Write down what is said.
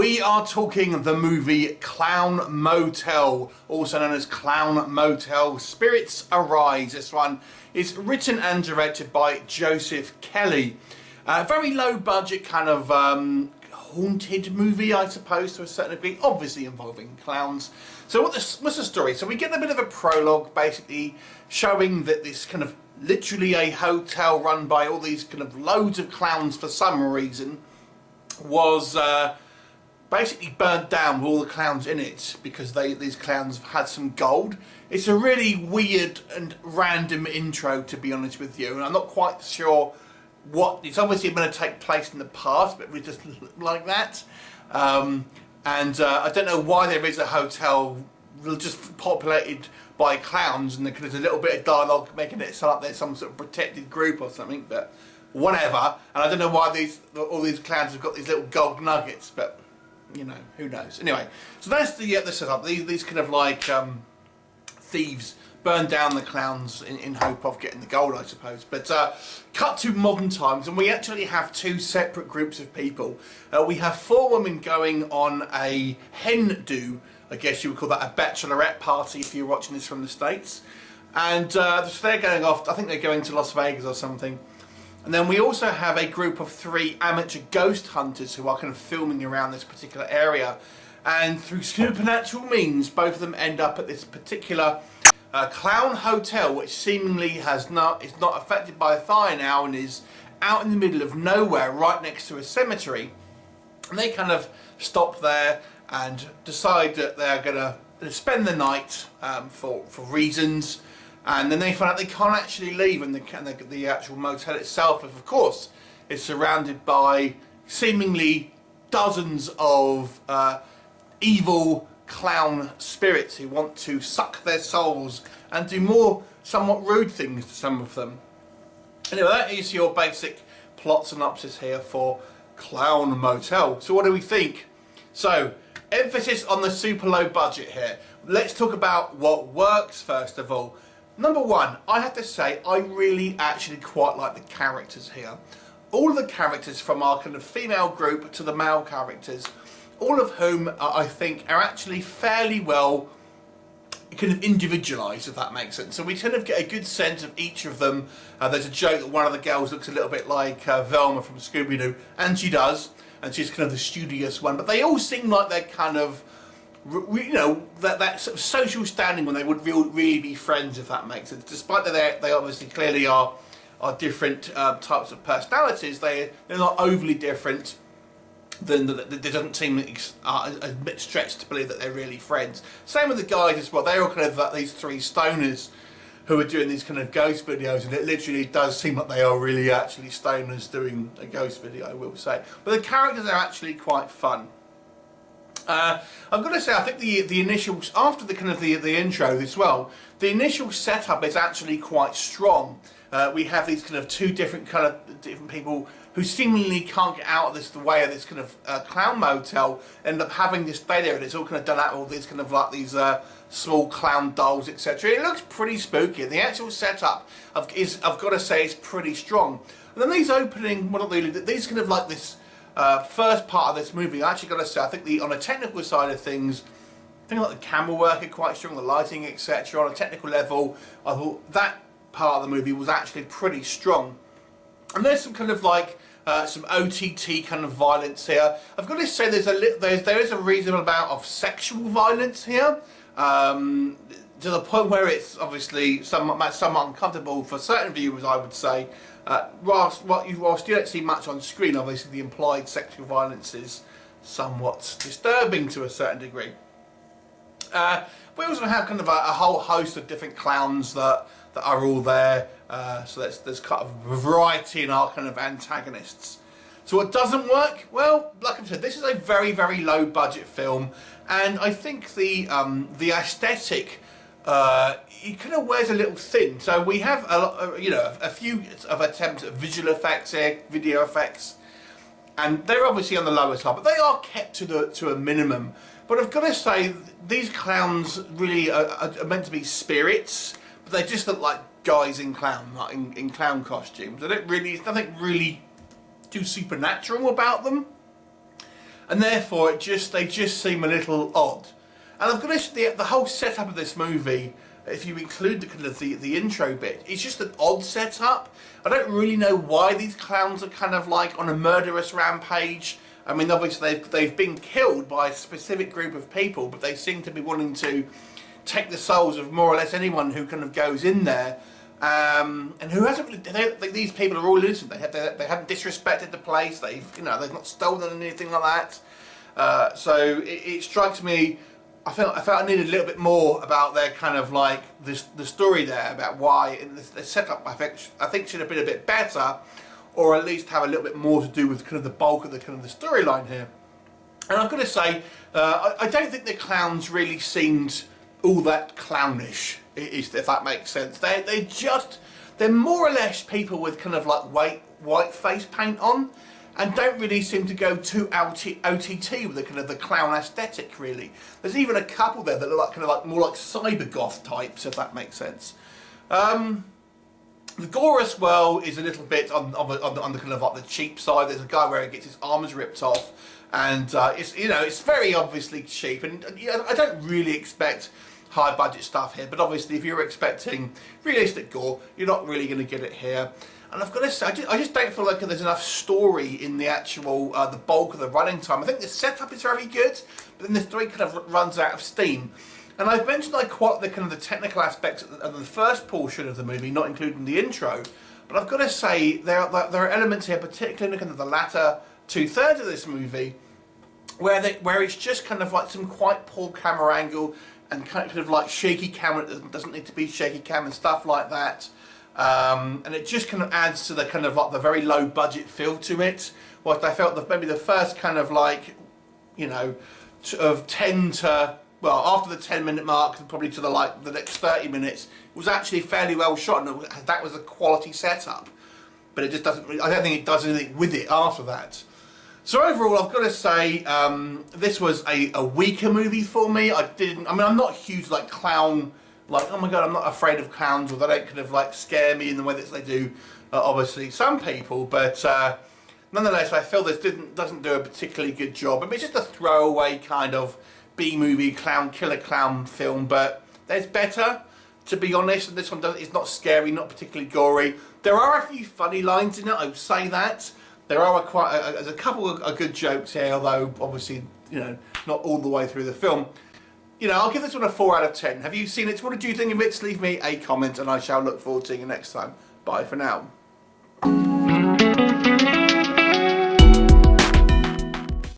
We are talking the movie Clown Motel, also known as Clown Motel Spirits Arise. This one is written and directed by Joseph Kelly. Very low budget kind of haunted movie, I suppose, to a certain degree, obviously involving clowns. So what's the story? So we get a bit of a prologue basically showing that this kind of literally a hotel run by all these kind of loads of clowns for some reason was basically burnt down with all the clowns in it because these clowns have had some gold. It's a really weird and random intro, to be honest with you, and I'm not quite sure what it's obviously going to take place in the past, but we just look like that. I don't know why there is a hotel just populated by clowns, and there's a little bit of dialogue making it sound like there's some sort of protected group or something, but whatever. And I don't know why all these clowns have got these little gold nuggets, but you know, who knows. Anyway, so that's the setup. These kind of like thieves burn down the clowns in hope of getting the gold, I suppose. But cut to modern times, and we actually have two separate groups of people. We have four women going on a hen do, I guess you would call that a bachelorette party if you're watching this from the States. And so they're going off, I think they're going to Las Vegas or something. And then we also have a group of three amateur ghost hunters who are kind of filming around this particular area. And through supernatural means, both of them end up at this particular clown hotel, which seemingly is not affected by a fire now and is out in the middle of nowhere, right next to a cemetery. And they kind of stop there and decide that they're going to spend the night for reasons. And then they find out they can't actually leave, and the actual motel itself, of course, is surrounded by seemingly dozens of evil clown spirits who want to suck their souls and do more somewhat rude things to some of them. Anyway, that is your basic plot synopsis here for Clown Motel. So what do we think? So, emphasis on the super low budget here. Let's talk about what works first of all. Number one, I have to say I really actually quite like the characters here. All of the characters, from our kind of female group to the male characters, all of whom I think are actually fairly well kind of individualised, if that makes sense. So we kind of get a good sense of each of them. There's a joke that one of the girls looks a little bit like Velma from Scooby-Doo, and she does, and she's kind of the studious one, but they all seem like they're kind of, you know, that sort of social standing when they would really be friends, if that makes sense. Despite that they obviously clearly are different types of personalities, they're not overly different. Then it doesn't seem a bit stretched to believe that they're really friends. Same with the guys as well. They're all kind of like these three stoners who are doing these kind of ghost videos, and it literally does seem like they are really actually stoners doing a ghost video, I will say. But the characters are actually quite fun. I've got to say, I think the initial, after the kind of the intro as well, the initial setup is actually quite strong. We have these kind of two different people who seemingly can't get out of the way of this kind of clown motel, end up having this stay there, and it's all kind of done out with all these kind of like these small clown dolls, etc. It looks pretty spooky. The actual setup I've got to say is pretty strong. And then these opening, well, not really, these kind of like this first part of this movie, I actually got to say, I think on a technical side of things, I think like the camera work are quite strong, the lighting, etc. On a technical level, I thought that part of the movie was actually pretty strong. And there's some kind of like some OTT kind of violence here. I've got to say there is a reasonable amount of sexual violence here, to the point where it's obviously somewhat uncomfortable for certain viewers, I would say. Whilst you don't see much on screen, obviously the implied sexual violence is somewhat disturbing to a certain degree. We also have kind of a whole host of different clowns that are all there, so there's kind of a variety in our kind of antagonists. So what doesn't work? Well, like I said, this is a very, very low budget film, and I think the aesthetic it kind of wears a little thin. So we have a few of attempts at visual effects here, video effects, and they're obviously on the lower side, but they are kept to a minimum. But I've got to say, these clowns really are meant to be spirits, but they just look like guys in clown costumes. There's nothing really too supernatural about them. and therefore they just seem a little odd. And I've got to say, the whole setup of this movie, if you include the kind of the intro bit, it's just an odd setup. I don't really know why these clowns are kind of like on a murderous rampage. I mean, obviously they've been killed by a specific group of people, but they seem to be wanting to take the souls of more or less anyone who kind of goes in there. And who hasn't really, these people are all innocent. They haven't disrespected the place. They've not stolen anything like that. So it strikes me. I felt I needed a little bit more about their kind of like the story there, about why the setup. I think should have been a bit better, or at least have a little bit more to do with kind of the bulk of the storyline here. And I've got to say, I don't think the clowns really seemed all that clownish, if that makes sense. They're more or less people with kind of like white face paint on, and don't really seem to go too OTT with the kind of the clown aesthetic, really. There's even a couple there that look like kind of like more like cyber goth types, if that makes sense. The gore as well is a little bit on the kind of like the cheap side. There's a guy where he gets his arms ripped off, and it's very obviously cheap. And I don't really expect high budget stuff here, but obviously if you're expecting realistic gore, you're not really going to get it here. And I've got to say, I just don't feel like there's enough story in the actual the bulk of the running time. I think the setup is very good, but then the story kind of runs out of steam. And I've mentioned quite the kind of the technical aspects of the first portion of the movie, not including the intro. But I've got to say there are elements here, particularly in kind of the latter 2/3 of this movie, where it's just kind of like some quite poor camera angle and kind of like shaky camera that doesn't need to be shaky cam and stuff like that. And it just kind of adds to the kind of like the very low budget feel to it. What I felt that maybe the first kind of like, of 10 to, well, after the 10-minute mark, probably to the next 30 minutes, was actually fairly well shot, and that was a quality setup. But it just doesn't really, I don't think it does anything with it after that. So overall, I've got to say, this was a weaker movie for me. I'm not huge like clown, like, oh my god, I'm not afraid of clowns, or they don't kind of like scare me in the way that they do, obviously, some people. But nonetheless, I feel this doesn't do a particularly good job. I mean, it's just a throwaway kind of B-movie killer clown film, but there's better, to be honest. And this one is not scary, not particularly gory. There are a few funny lines in it, I would say that. There are there's a couple of good jokes here, although obviously, not all the way through the film. I'll give this one a 4 out of 10. Have you seen it? What did you think of it? Leave me a comment, and I shall look forward to seeing you next time. Bye for now.